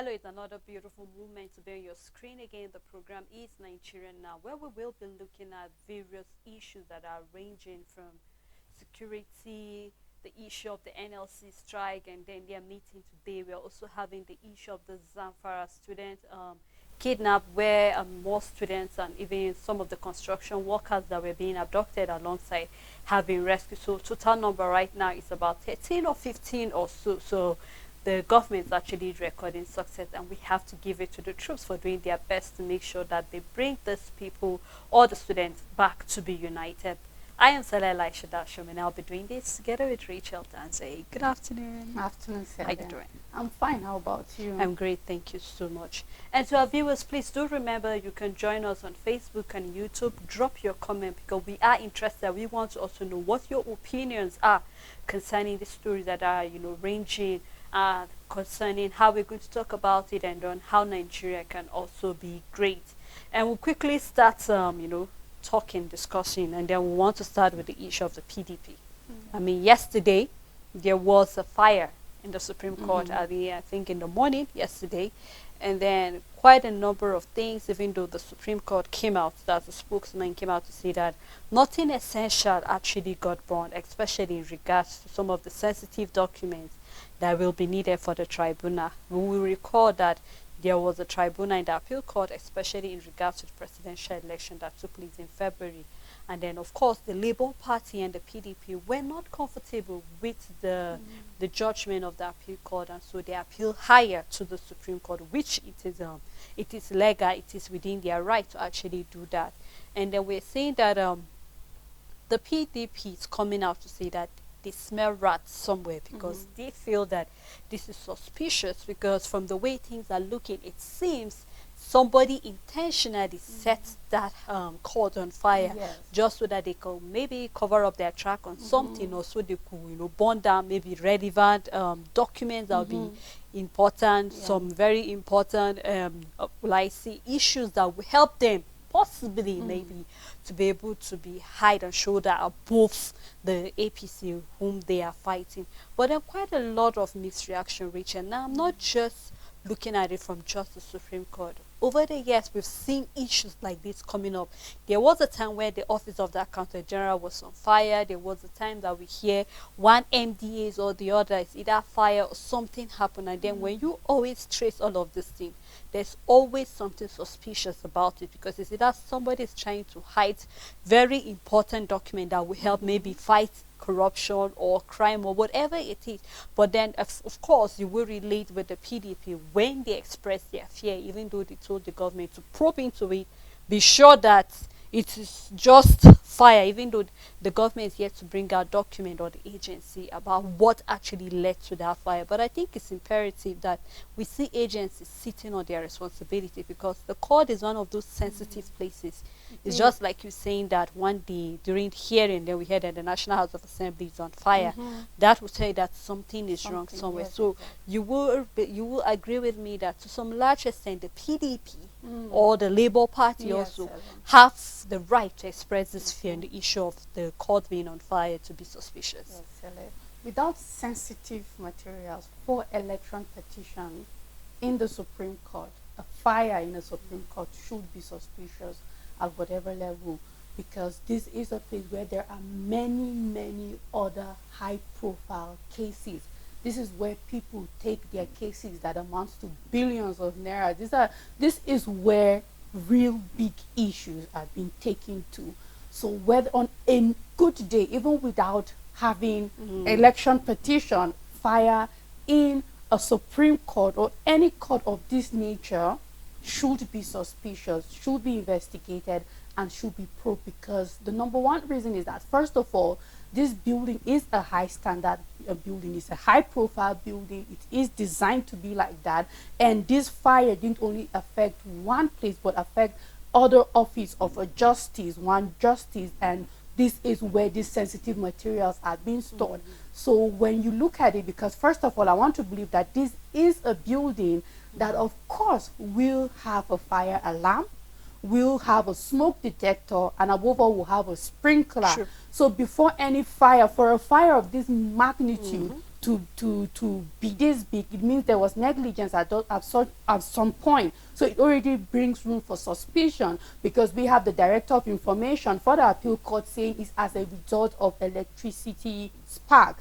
Hello, it's another beautiful moment to be on your screen again. The program is Nigerian Now, where we will be looking at various issues that are ranging from security, the issue of the NLC strike, and then their meeting today. We are also having the issue of the Zamfara student kidnapped, where more students and even some of the construction workers that were being abducted alongside have been rescued. So total number right now is about 13 or 15 or so. So the government is actually recording success, and we have to give it to the troops for doing their best to make sure that they bring these people or the students back to be united. I am Salah Shadashum, and I'll be doing this together with Rachel Tanze. Good afternoon. Afternoon, How Sarah. you doing? I'm fine. How about you? I'm great, thank you so much. And to our viewers, please do remember you can join us on Facebook and YouTube. Drop your comment because we are interested. We want to also know what your opinions are concerning the stories that are, ranging concerning how we're going to talk about it and on how Nigeria can also be great. And we'll quickly start, talking, discussing, and then we want to start with the issue of the PDP. I mean, yesterday there was a fire in the Supreme Court. I think in the morning yesterday, and then quite a number of things. Even though the Supreme Court came out, that the spokesman came out to say that nothing essential actually got burned, especially in regards to some of the sensitive documents that will be needed for the tribunal. We will recall that there was a tribunal in the appeal court, especially in regards to the presidential election that took place in February. And then, of course, the Labour Party and the PDP were not comfortable with the judgment of the appeal court, and so they appealed higher to the Supreme Court, which it is legal, it is within their right to actually do that. And then we're saying that the PDP is coming out to say that they smell rats somewhere because they feel that this is suspicious, because from the way things are looking, it seems somebody intentionally set that court on fire, just so that they could maybe cover up their track on something, or so they could burn down maybe relevant documents that will be important, some very important issues that will help them possibly maybe to be able to be head and shoulder above the APC whom they are fighting. But there are quite a lot of mixed reaction, Rachel. Now, I'm not just looking at it from just the Supreme Court. Over the years, we've seen issues like this coming up. There was a time where the office of the Accountant General was on fire. There was a time that we hear one MDAs or the other is either fire or something happened. And then when you always trace all of these things, there's always something suspicious about it, because it's either somebody is trying to hide very important document that will help maybe fight corruption or crime or whatever it is. But then of course you will relate with the PDP when they express their fear, even though they told the government to probe into it, be sure that it is just fire, even though the government is yet to bring out document or the agency about what actually led to that fire. But I think it's imperative that we see agencies sitting on their responsibility, because the court is one of those sensitive places. It's just like you saying that one day during hearing, then we heard that the National House of Assembly is on fire. That would say that something is wrong somewhere. So you will agree with me that to some large extent the PDP or the Labour Party also have the right to express this fear in the issue of the court being on fire to be suspicious. Without sensitive materials for election petition in the Supreme Court, a fire in the Supreme Court should be suspicious at whatever level, because this is a place where there are many other high-profile cases. This is where people take their cases that amounts to billions of naira. This is where real big issues are being taken to. So whether on a good day, even without having election petition, fire in a Supreme Court or any court of this nature should be suspicious, should be investigated, and should be probed, because the number one reason is that, first of all, this building is a high standard building. It's a high profile building. It is designed to be like that. And this fire didn't only affect one place, but affect other office of a justice, one justice. And this is where these sensitive materials are being stored. So when you look at it, because first of all, I want to believe that this is a building that of course will have a fire alarm, will have a smoke detector, and above all will have a sprinkler. So before any fire, for a fire of this magnitude to be this big, it means there was negligence at some point. So it already brings room for suspicion, because we have the director of information for the appeal court saying it's as a result of electricity spark.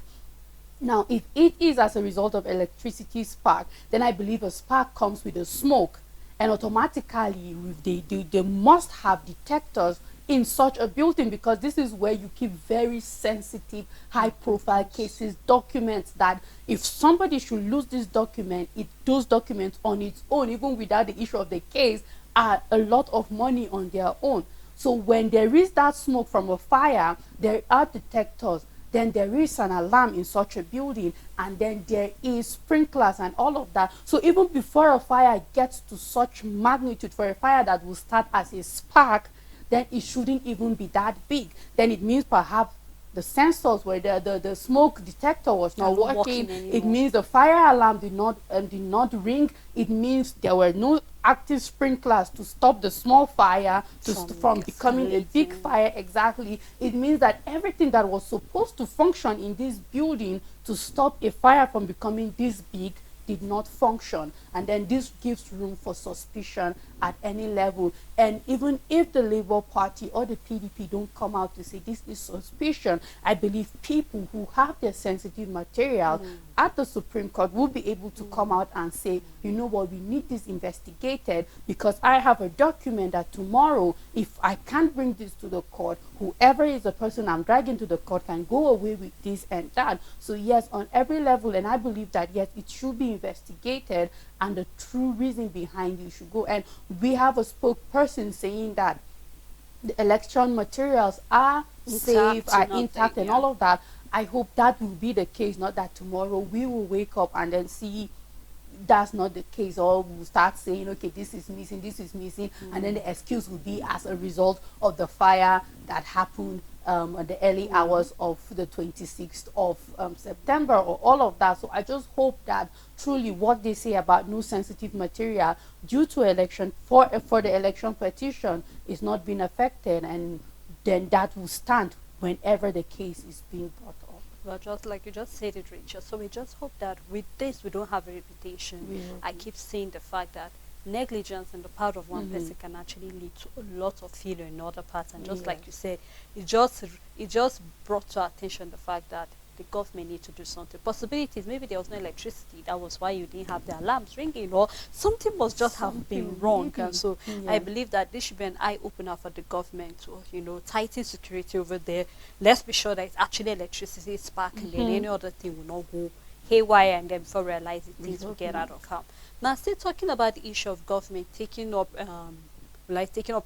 Now, if it is as a result of electricity spark, then I believe a spark comes with a smoke, and automatically they must have detectors in such a building, because this is where you keep very sensitive, high profile cases, documents that if somebody should lose this document, those documents on its own, even without the issue of the case, are a lot of money on their own. So when there is that smoke from a fire, there are detectors, then there is an alarm in such a building, and then there is sprinklers and all of that. So even before a fire gets to such magnitude, for a fire that will start as a spark, then it shouldn't even be that big. Then it means perhaps the sensors where the smoke detector was not working. It means the fire alarm did not ring. It means there were no active sprinklers to stop the small fire from becoming a big fire. Exactly. It means that everything that was supposed to function in this building to stop a fire from becoming this big did not function, and then this gives room for suspicion at any level. And even if the Labour Party or the PDP don't come out to say this is suspicion, I believe people who have their sensitive material at the Supreme Court will be able to come out and say, you know what, we need this investigated, because I have a document that tomorrow, if I can't bring this to the court, whoever is the person I'm dragging to the court can go away with this and that. So yes, on every level, and I believe that yes, it should be investigated, and the true reason behind it should go. And we have a spokesperson saying that the election materials are safe, are intact, and all of that. I hope that will be the case, not that tomorrow we will wake up and then see that's not the case, or we'll start saying, okay, this is missing, and then the excuse will be as a result of the fire that happened at the early hours of the 26th of September, or all of that. So I just hope that truly what they say about no sensitive material due to election for the election petition is not being affected, and then that will stand whenever the case is being brought up. Well, just like you just said it, Rachel. So we just hope that with this, we don't have a reputation. I keep saying the fact that negligence on the part of one person can actually lead to a lot of failure in other parts. And just like you said, it just brought to our attention the fact that the government need to do something. Possibilities, maybe there was no electricity, that was why you didn't have the alarms ringing, or something must just have been wrong. And so I believe that this should be an eye-opener for the government to, tighten security over there. Let's be sure that it's actually electricity spark, and then any other thing will not go haywire, and then before realizing things will get out of hand. Now, still talking about the issue of government taking up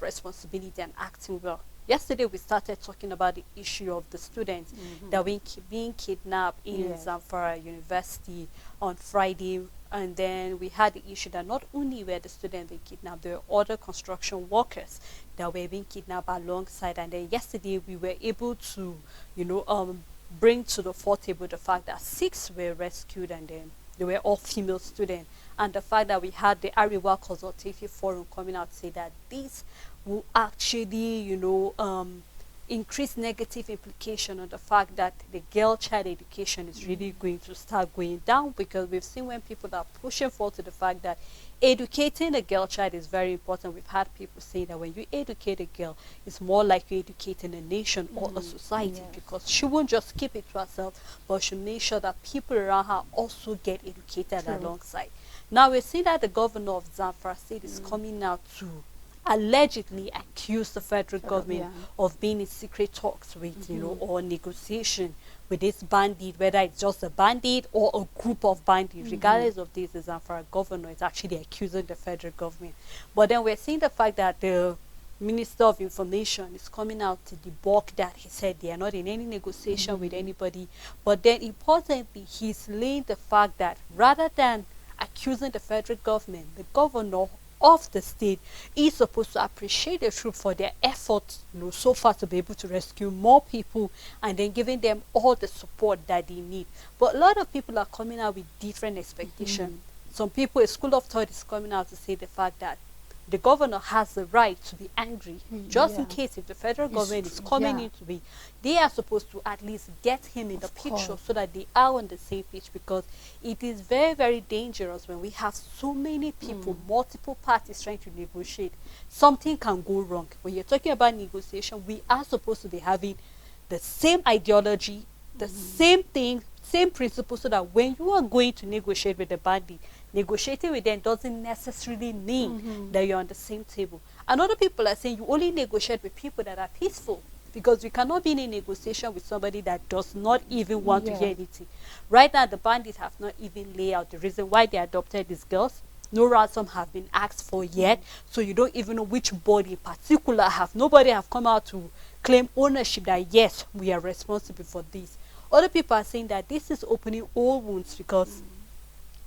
responsibility and acting well. Yesterday, we started talking about the issue of the students that were being kidnapped in Zamfara University on Friday. And then we had the issue that not only were the students being kidnapped, there were other construction workers that were being kidnapped alongside. And then yesterday, we were able to, bring to the foretable the fact that 6 were rescued, and then they were all female students. And the fact that we had the Ariwa Consultative Forum coming out to say that this will actually, increase negative implication on the fact that the girl child education is really going to start going down, because we've seen when people are pushing forward to the fact that educating a girl child is very important. We've had people say that when you educate a girl, it's more like you're educating a nation or a society, because she won't just keep it to herself, but she'll make sure that people around her also get educated alongside. Now we're seeing that the governor of Zamfara State is coming out to allegedly accuse the federal government of being in secret talks with, or negotiation with this bandit, whether it's just a bandit or a group of bandits. Regardless of this, the Zamfara governor is actually accusing the federal government. But then we're seeing the fact that the Minister of Information is coming out to debunk that. He said they are not in any negotiation with anybody. But then importantly, he's laying the fact that rather than accusing the federal government, the governor of the state is supposed to appreciate the troops for their efforts, so far to be able to rescue more people, and then giving them all the support that they need. But a lot of people are coming out with different expectations. Some people, a school of thought is coming out to say the fact that the governor has the right to be angry, just in Yeah, case if the federal it's government is true. coming Yeah, into it, they are supposed to at least get him in the of picture course. so that they are on the same page, because it is very, very dangerous when we have so many people, Mm. multiple parties trying to negotiate. Something can go wrong. When you're talking about negotiation, we are supposed to be having the same ideology, the same thing, same principle, so that when you are going to negotiate with the bandit, negotiating with them doesn't necessarily mean Mm-hmm. that you're on the same table. And other people are saying you only negotiate with people that are peaceful, because you cannot be in a negotiation with somebody that does not even want to hear Yeah. anything. Right now, the bandits have not even laid out the reason why they adopted these girls. No ransom have been asked for yet, so you don't even know which body in particular have. Nobody have come out to claim ownership that yes, we are responsible for this. Other people are saying that this is opening old wounds, because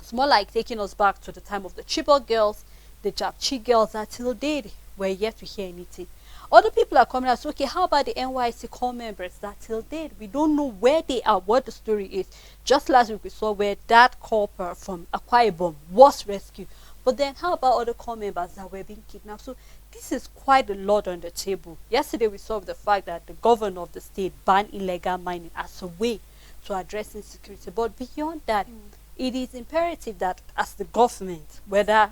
it's more like taking us back to the time of the Chibok girls, the Japchi girls that till date we're yet to hear anything. Other people are coming out, so okay, how about the NYC core members that till date we don't know where they are, what the story is. Just last week we saw where that corper from Akwa Ibom was rescued. But then how about other core members that were being kidnapped? So this is quite a lot on the table. Yesterday we saw the fact that the governor of the state banned illegal mining as a way to address insecurity. But beyond that, it is imperative that as the government, whether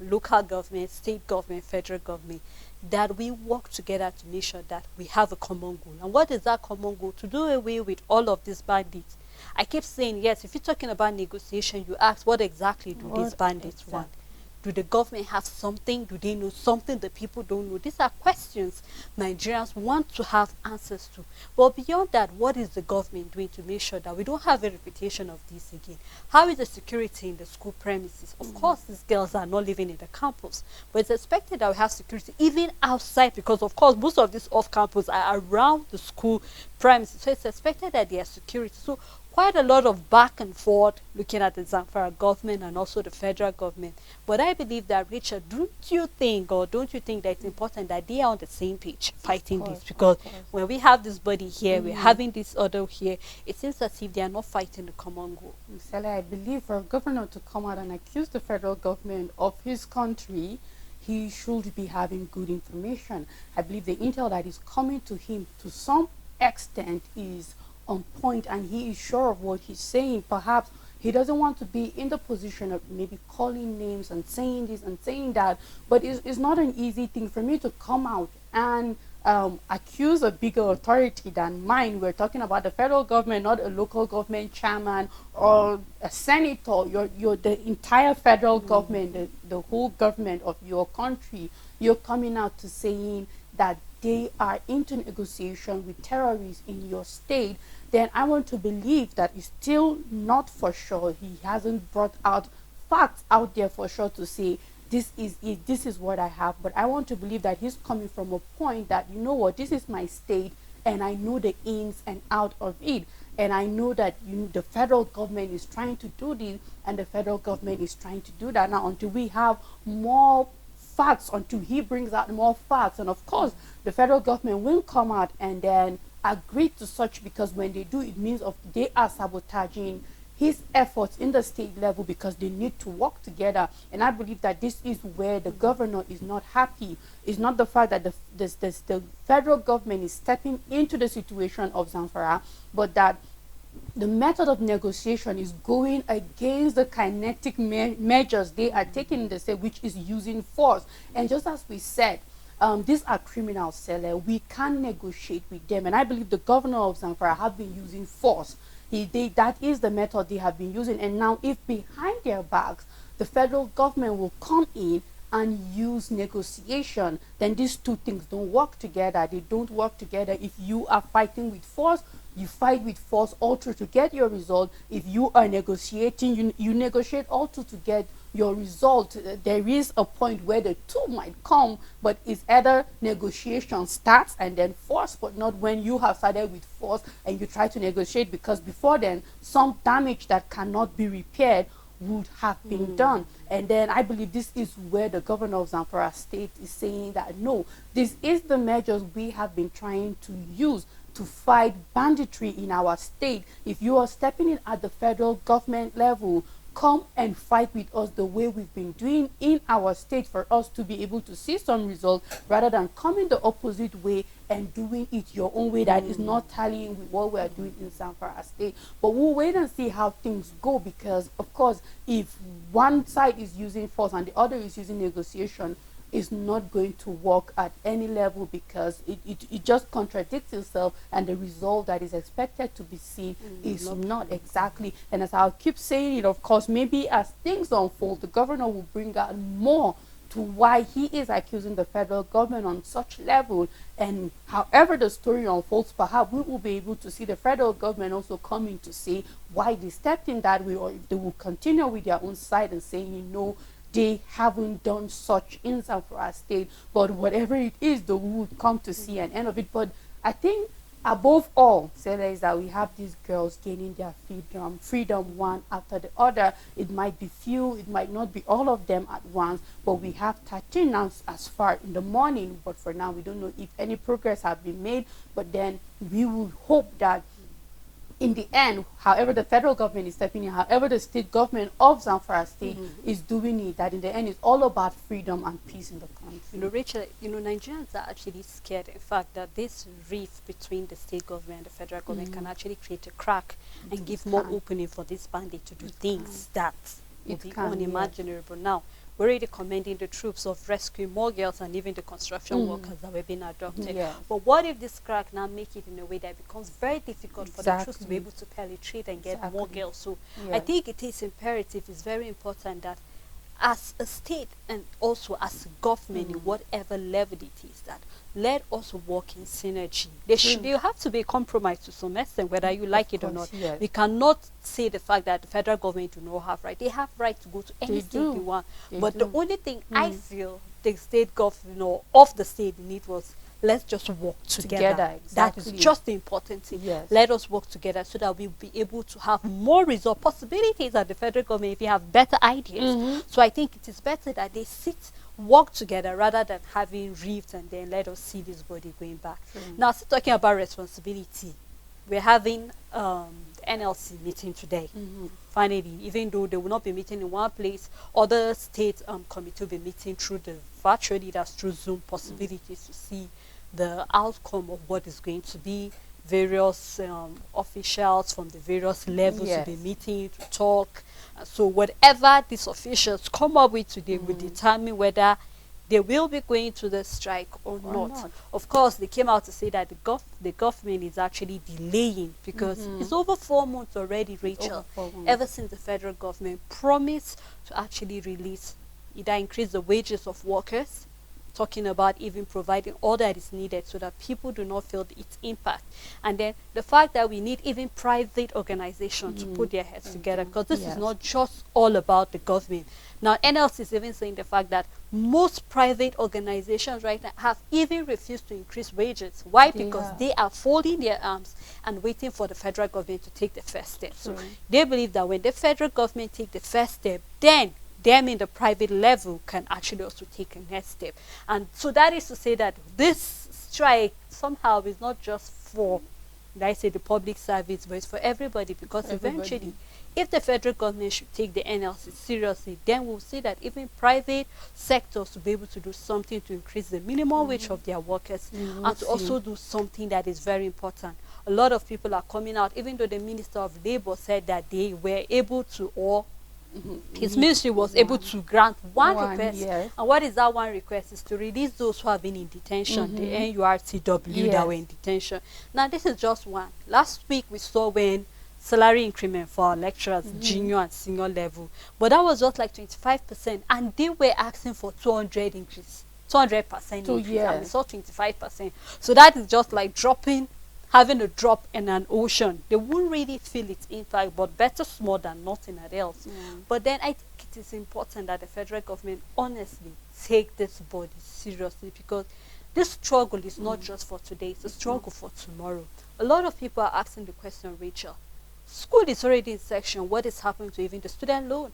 local government, state government, federal government, that we work together to make sure that we have a common goal. And what is that common goal? To do away with all of these bandits. I keep saying, yes, if you're talking about negotiation, you ask, what exactly do these What bandits want? exactly? Do the government have something? Do they know something the people don't know? These are questions Nigerians want to have answers to. But beyond that, what is the government doing to make sure that we don't have a repetition of this again? How is the security in the school premises? Of course, these girls are not living in the campus, but it's expected that we have security even outside, because of course most of these off campus are around the school premises. So it's expected that there are security. So quite a lot of back and forth looking at the Zamfara government and also the federal government. But I believe that, Richard, don't you think that it's important that they are on the same page fighting this? Because Of course. when we have this body here, we're Mm-hmm. having this other here, it seems as if they are not fighting the common goal. Sally, I believe for a governor to come out and accuse the federal government of his country, he should be having good information. I believe the intel that is coming to him to some extent is on point, and he is sure of what he's saying. Perhaps he doesn't want to be in the position of maybe calling names and saying this and saying that, but it's not an easy thing for me to come out and accuse a bigger authority than mine. We're talking about the federal government, not a local government chairman or a senator. You're the entire federal government, the whole government of your country. You're coming out to saying that they are into negotiation with terrorists in your state. Then I want to believe that it's still not for sure. He hasn't brought out facts out there for sure to say this is it, this is what I have. But I want to believe that he's coming from a point that, you know what, this is my state and I know the ins and out of it. And I know that the federal government is trying to do this and the federal government is trying to do that. Now, until we have more facts, until he brings out more facts, and of course the federal government will come out and then agree to such, because when they do, it means they are sabotaging his efforts in the state level, because they need to work together. And I believe that this is where the governor is not happy. It's not the fact that the federal government is stepping into the situation of Zamfara, but that the method of negotiation is going against the kinetic measures they are taking in the state, which is using force. And just as we said, these are criminals, Sele. We can negotiate with them. And I believe the governor of Zamfara have been using force. That is the method they have been using. And now, if behind their backs, the federal government will come in and use negotiation, then these two things don't work together. They don't work together. If you are fighting with force, you fight with force also to get your result. If you are negotiating, you negotiate also to get your result. There is a point where the two might come, but it's either negotiation starts and then force, but not when you have started with force and you try to negotiate, because before then some damage that cannot be repaired would have been done. And then I believe this is where the governor of Zamfara state is saying that no, this is the measures we have been trying to use to fight banditry in our state. If you are stepping in at the federal government level come and fight with us the way we've been doing in our state for us to be able to see some result, rather than coming the opposite way and doing it your own way that is not tallying with what we are doing in Zamfara state. But we'll wait and see how things go, because of course if one side is using force and the other is using negotiation, is not going to work at any level, because it just contradicts itself, and the result that is expected to be seen is not exactly. And as I'll keep saying it, of course, maybe as things unfold, the governor will bring out more to why he is accusing the federal government on such level. And however the story unfolds, perhaps we will be able to see the federal government also coming to say why they stepped in that way, or if they will continue with their own side and saying, you know, they haven't done such in Zamfara state. But whatever it is, though, we would come to see an end of it. But I think above all, Sarah, is that we have these girls gaining their freedom one after the other. It might be few, it might not be all of them at once, but we have 13 now as far in the morning. But for now, we don't know if any progress have been made. But then we will hope that in the end, however the federal government is stepping in, however the state government of Zamfara state is doing it, that in the end it's all about freedom and peace in the country. You know, Rachel, you know, Nigerians are actually scared, in fact, that this rift between the state government and the federal government can actually create a crack and give more opening for this bandit to do things that would be unimaginable. Now, we're already commending the troops of rescuing more girls and even the construction workers that were being adopted. But what if this crack now make it in a way that it becomes very difficult for the troops to be able to penetrate and get more girls? So I think it is imperative, it's very important that as a state and also as a government, in whatever level it is, that let us work in synergy. There have to be a compromise to some extent, whether you like it or not. We cannot say the fact that the federal government do not have right. They have right to go to any state they want. But the only thing I feel the state governor of the state need was, let's just work together. That is just the important thing. Let us work together so that we'll be able to have more result possibilities at the federal government if you have better ideas. So I think it is better that they work together rather than having rifts and then let us see this body going back. Now, still talking about responsibility, we're having the NLC meeting today. Finally, even though they will not be meeting in one place, other state committee will be meeting through the virtually, that's through Zoom possibilities to see the outcome of what is going to be. Various officials from the various levels will be meeting to talk. So whatever these officials come up with today will determine whether they will be going to the strike or not. Of course, they came out to say that the government is actually delaying because it's over 4 months already, Rachel, ever since the federal government promised to actually release, either increase the wages of workers, talking about even providing all that is needed so that people do not feel its impact. And then the fact that we need even private organizations to put their heads together, because this is not just all about the government. Now, NLC is even saying the fact that most private organizations right now have even refused to increase wages. Why? Because they are folding their arms and waiting for the federal government to take the first step. So they believe that when the federal government take the first step, then them in the private level can actually also take a next step. And so that is to say that this strike somehow is not just for, I say, the public service, but it's for everybody, because eventually, if the federal government should take the NLC seriously, then we'll see that even private sectors will be able to do something to increase the minimum wage of their workers and to also do something that is very important. A lot of people are coming out, even though the Minister of Labour said that they were able to, or his ministry was able to grant one request. And what is that one request? Is to release those who have been in detention, the NURTW that were in detention. Now, this is just one. Last week, we saw when salary increment for our lecturers, junior and senior level, but that was just like 25%, and they were asking for 200 increase, 200% increase, and we saw 25%. So that is just like having a drop in an ocean. They won't really feel its impact, but better small than nothing else. But then I think it is important that the federal government honestly take this body seriously, because this struggle is not just for today, it's a struggle for tomorrow. A lot of people are asking the question, Rachel, school is already in section, what is happening to even the student loan?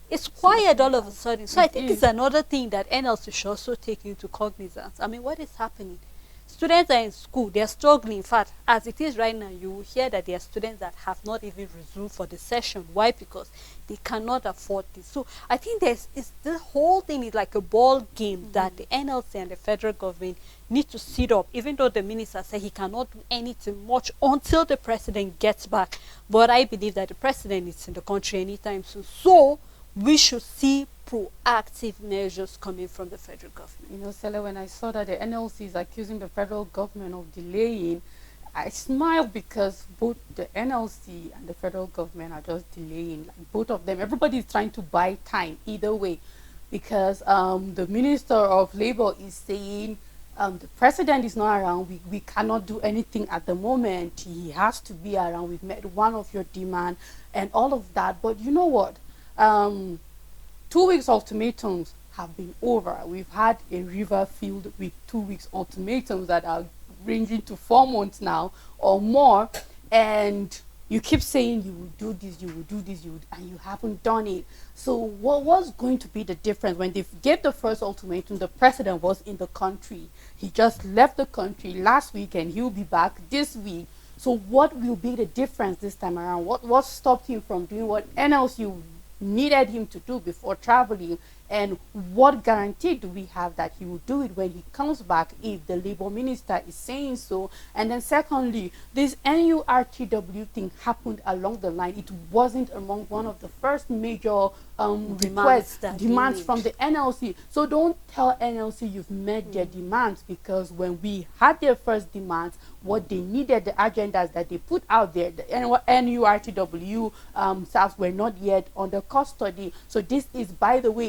It's quiet all of a sudden. So I think it's another thing that NLC should also take into cognizance. I mean, what is happening? Students are in school, they're struggling. In fact, as it is right now, you will hear that there are students that have not even resumed for the session. Why? Because they cannot afford this. So I think the whole thing is like a ball game that the NLC and the federal government need to sit up, even though the minister said he cannot do anything much until the president gets back. But I believe that the president is in the country anytime soon. So we should see proactive measures coming from the federal government. You know, Sele, when I saw that the NLC is accusing the federal government of delaying, I smiled because both the NLC and the federal government are just delaying. Like both of them, everybody is trying to buy time either way, because the Minister of Labor is saying the president is not around. We cannot do anything at the moment. He has to be around. We've met one of your demand and all of that. But you know what? 2 weeks ultimatums have been over. We've had a river filled with 2 weeks ultimatums that are ranging to 4 months now or more, and you keep saying you will do this, you will do this, and you haven't done it. So what was going to be the difference? When they gave the first ultimatum, the president was in the country. He just left the country last week and he'll be back this week. So what will be the difference this time around? What stopped him from doing what NLC needed him to do before traveling, and what guarantee do we have that he will do it when he comes back if the labor minister is saying so? And then secondly, this NURTW thing happened along the line. It wasn't among one of the first major demands from the NLC. So don't tell NLC you've met their demands, because when we had their first demands, what they needed, the agendas that they put out there, the NURTW staffs were not yet under custody. So this is, by the way,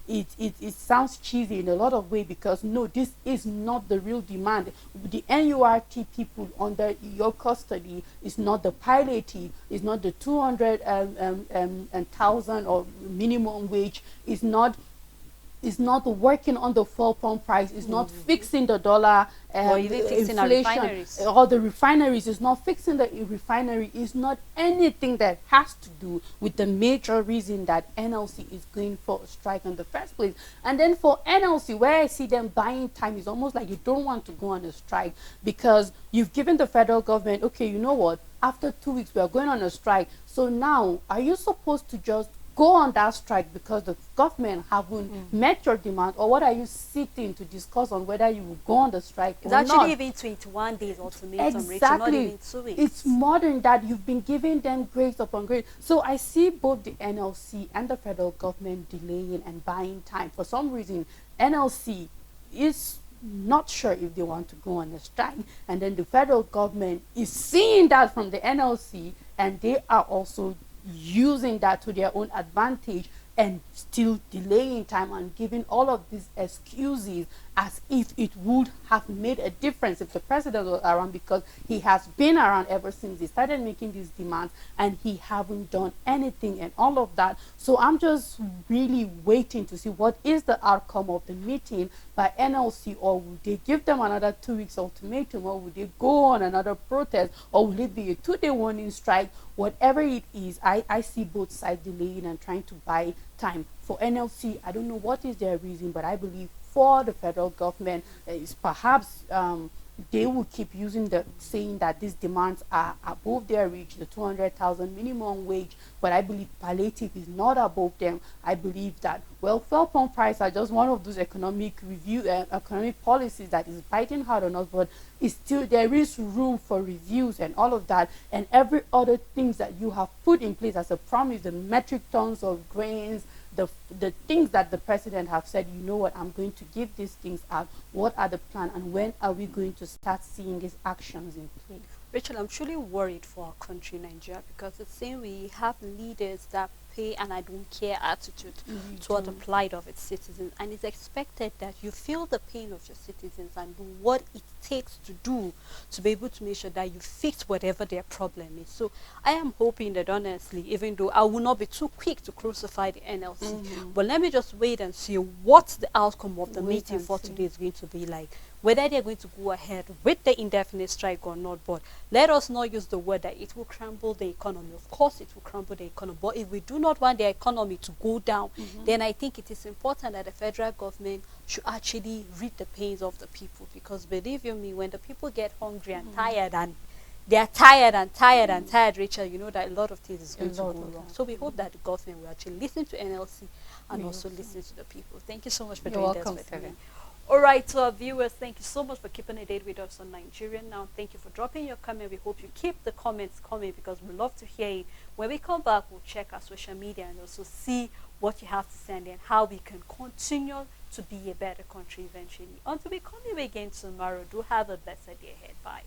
it sounds cheesy in a lot of ways, because no, this is not the real demand. The NURT people under your custody is not the palliative, is not the 200,000 or minimum wage, is not working on the fuel pump price, is not fixing the dollar or even fixing inflation, or the refineries, is not fixing the refinery, is not anything that has to do with the major reason that NLC is going for a strike in the first place. And then for NLC, where I see them buying time, is almost like you don't want to go on a strike, because you've given the federal government, okay, you know what, after 2 weeks we are going on a strike. So now, are you supposed to just go on that strike because the government haven't met your demand, or what are you sitting to discuss on whether you will go on the strike or not? It's actually even 21 days ultimatum, Rachel, not even 2 weeks. It's more than that. You've been giving them grace upon grace. So I see both the NLC and the federal government delaying and buying time. For some reason, NLC is not sure if they want to go on a strike, and then the federal government is seeing that from the NLC, and they are also using that to their own advantage and still delaying time and giving all of these excuses as if it would have made a difference if the president was around, because he has been around ever since he started making these demands and he haven't done anything and all of that. So I'm just really waiting to see what is the outcome of the meeting by NLC, or will they give them another 2 weeks ultimatum, or will they go on another protest, or will it be a 2-day warning strike? Whatever it is, I see both sides delaying and trying to buy time. For NLC, I don't know what is their reason, but I believe for the federal government is perhaps they will keep using saying that these demands are above their reach, the 200,000 minimum wage, but I believe palliative is not above them. I believe that, well, fuel pump price are just one of those economic policies that is biting hard on us, but it's still, there is room for reviews and all of that, and every other things that you have put in place as a promise, the metric tons of grains, the things that the president have said, you know what, I'm going to give these things out. What are the plan, and when are we going to start seeing these actions in place? Rachel, I'm truly worried for our country, Nigeria, because it's saying we have leaders that pay and I don't care attitude toward the plight of its citizens, and it's expected that you feel the pain of your citizens and do what it takes to do to be able to make sure that you fix whatever their problem is. So I am hoping that, honestly, even though I will not be too quick to crucify the NLC, but let me just wait and see what the outcome of the meeting for today is going to be like. whether they're going to go ahead with the indefinite strike or not. But let us not use the word that it will crumble the economy. Of course, it will crumble the economy. But if we do not want the economy to go down, then I think it is important that the federal government should actually read the pains of the people. Because believe you me, when the people get hungry and tired, and they are tired and tired and tired, Rachel, you know that a lot of things is going to go wrong. So we hope that the government will actually listen to NLC and also listen to the people. Thank you so much for You're doing welcome, this with me. Sarah. All right, to our viewers, thank you so much for keeping a date with us on Nigerian Now. Thank you for dropping your comment. We hope you keep the comments coming because we love to hear it. When we come back, we'll check our social media and also see what you have to send and how we can continue to be a better country eventually. Until we come here again tomorrow, do have a blessed day ahead. Bye.